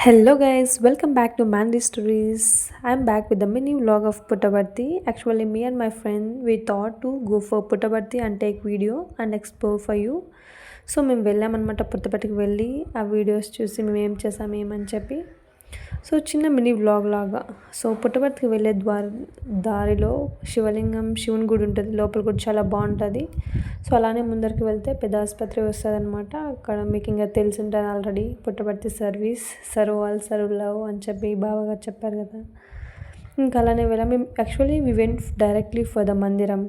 Hello guys, welcome back to Mandy Stories. I'm back with the mini vlog of Puttaparthi. Actually, me and my friend we thought to go for Puttaparthi and take video and explore for you. So మేము వెళ్ళామన్నమాట పుట్టపర్తికి వెళ్ళి ఆ videos చూసి మేము ఏం చేసాము ఏమని చెప్పి సో చిన్న మినీ వ్లాగ్ లాగా సో పుట్టపర్తికి వెళ్ళే దారిలో శివలింగం శివుని గుడి ఉంటుంది, లోపల కూడా చాలా బాగుంటుంది. సో అలానే ముందరికి వెళ్తే పెద్ద ఆసుపత్రి వస్తుంది అనమాట. అక్కడ మీకు ఇంకా తెలిసి ఉంటుంది already, Puttaparthi service serve all serve love అని చెప్పి బాబాగా చెప్పారు కదా. ఇంకా అలానే వెళ్ళాం మేము. Actually we went directly for the మందిరం.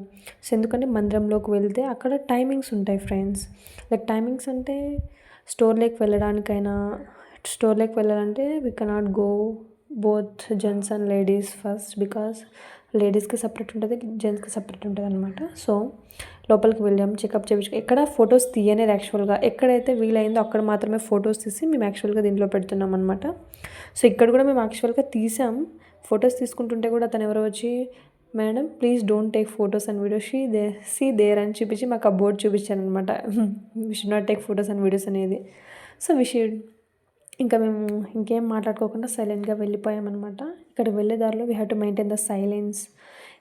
సో ఎందుకంటే మందిరంలోకి వెళ్తే అక్కడ టైమింగ్స్ ఉంటాయి ఫ్రెండ్స్. లైక్ టైమింగ్స్ అంటే స్టోర్లోకి వెళ్ళాలంటే we cannot go both gents and ladies first, because లేడీస్కి సపరేట్ ఉంటుంది, జెంట్స్కి సపరేట్ ఉంటుంది అనమాట. సో లోపలికి వెళ్ళాం, చెకప్ చేయించుకో. ఎక్కడ ఫొటోస్ తీయనేది యాక్చువల్గా, ఎక్కడైతే వీలైందో అక్కడ మాత్రమే ఫొటోస్ తీసి మేము యాక్చువల్గా దీంట్లో పెడుతున్నాం అనమాట. సో ఇక్కడ కూడా మేము యాక్చువల్గా తీసాం. ఫొటోస్ తీసుకుంటుంటే కూడా తను ఎవరో వచ్చి, madam please don't take photos and videos see there అని చూపించి మాకు ఆ బోర్డు చూపించాను అనమాట. We should not take photos and videos అనేది. సో వి షుడ్ ఇంకా మేము ఇంకేం మాట్లాడుకోకుండా సైలెంట్గా వెళ్ళిపోయామన్నమాట. ఇక్కడ వెళ్ళే దారిలో we have to maintain the silence.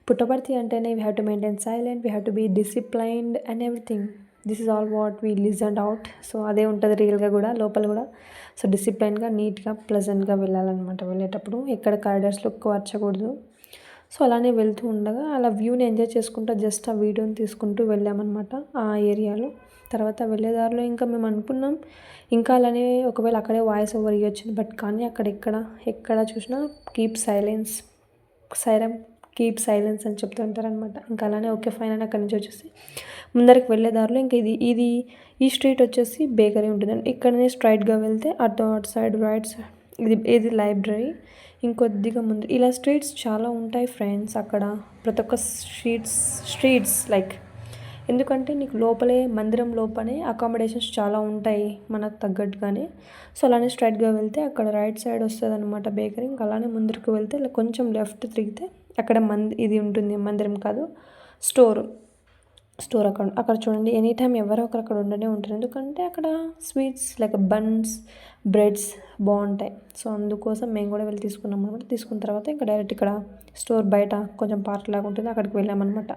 Puttaparthi అంటేనే we have to maintain silent, we have to be disciplined and everything. This is all what we listened out. సో అదే ఉంటుంది రియల్గా కూడా, లోపల కూడా. సో డిసిప్లైన్గా, నీట్గా, ప్లెజెంట్గా వెళ్ళాలన్నమాట. వెళ్ళేటప్పుడు ఎక్కడ కారిడార్స్లో ఎక్కువ వచ్చకూడదు. సో అలానే వెళ్తూ ఉండగా అలా వ్యూని ఎంజాయ్ చేసుకుంటూ జస్ట్ ఆ వీడియోని తీసుకుంటూ వెళ్ళామన్నమాట ఆ ఏరియాలో. తర్వాత వెళ్ళేదారిలో ఇంకా మేము అనుకున్నాం ఇంకా అలానే ఒకవేళ అక్కడే వాయిస్ ఓవర్ ఇవ్వచ్చింది, బట్ కానీ ఎక్కడ చూసినా కీప్ సైలెన్స్ అని చెప్తూ ఉంటారనమాట. ఇంకా అలానే ఓకే ఫైన్ అని అక్కడి నుంచి వచ్చేసి ముందరికి వెళ్ళే దారిలో ఇంకా ఇది ఈ స్ట్రీట్ వచ్చేసి బేకరీ ఉంటుందండి. ఇక్కడనే స్ట్రైట్గా వెళ్తే అటు సైడ్ రైట్ సైడ్ ఇది లైబ్రరీ. ఇంకొద్దిగా ముందు ఇలా స్ట్రీట్స్ చాలా ఉంటాయి ఫ్రెండ్స్ అక్కడ. ప్రతి ఒక్క స్ట్రీట్స్ లైక్, ఎందుకంటే నీకు మందిరం లోపలే అకామిడేషన్స్ చాలా ఉంటాయి మనకు తగ్గట్టుగానే. సో అలానే స్ట్రైట్గా వెళ్తే అక్కడ రైట్ సైడ్ వస్తుంది అనమాట బేకరీ. ఇంకా అలానే ముందుకు వెళ్తే కొంచెం లెఫ్ట్ తిరిగితే అక్కడ ఇది ఉంటుంది, మందిరం కాదు, స్టోర్ అక్కడ చూడండి. ఎనీ టైం ఎవరో ఒకరు అక్కడ ఉండనే ఉంటారు, ఎందుకంటే అక్కడ స్వీట్స్ లైక్ బన్స్, బ్రెడ్స్ బాగుంటాయి. సో అందుకోసం మేము కూడా వెళ్ళి తీసుకున్నాం అనమాట. తీసుకున్న తర్వాత ఇంకా డైరెక్ట్ ఇక్కడ స్టోర్ బయట కొంచెం పార్క్ లాగా ఉంటుంది, అక్కడికి వెళ్ళామన్నమాట.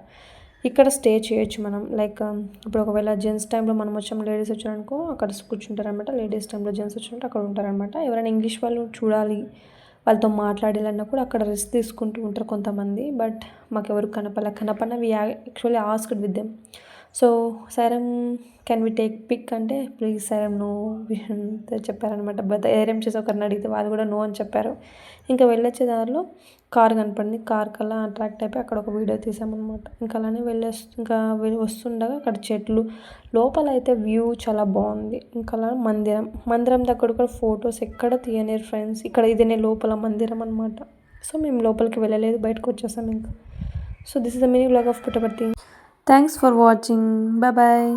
ఇక్కడ స్టే చేయొచ్చు మనం. లైక్ ఇప్పుడు ఒకవేళ జెంట్స్ టైంలో మనం వచ్చాము, లేడీస్ వచ్చారనుకో అక్కడ కూర్చుంటారనమాట. లేడీస్ టైంలో జెంట్స్ వచ్చినట్టు అక్కడ ఉంటారనమాట. ఎవరైనా ఇంగ్లీష్ వాళ్ళు చూడాలి, వాళ్ళతో మాట్లాడాలన్నా కూడా అక్కడ రెస్ట్ తీసుకుంటూ ఉంటారు కొంతమంది. బట్ మాకెవరు కనపడిన we actually asked with them. So Sairam can we take pic అంటే ప్లీజ్ సైరమ్ నో చెప్పారనమాట. బట్ ధైర్యం చేసి ఒకరిని అడిగితే వాళ్ళు కూడా నో అని చెప్పారు. ఇంకా వెళ్ళొచ్చే దారిలో కార్ కనపడింది. కార్ కల్లా అట్రాక్ట్ అయిపోయి అక్కడ ఒక వీడియో తీసామన్నమాట. ఇంకా అలానే వస్తుండగా అక్కడ చెట్లు, లోపల అయితే వ్యూ చాలా బాగుంది. ఇంకా అలా మందిరం దగ్గర కూడా ఫొటోస్ ఎక్కడ తీయలేరు ఫ్రెండ్స్. ఇక్కడ ఇదేనే లోపల మందిరం అనమాట. సో మేము లోపలికి వెళ్ళలేదు, బయటకు వచ్చేసాం ఇంకా. So this is the mini vlog of Puttaparthi. Thanks for watching. Bye.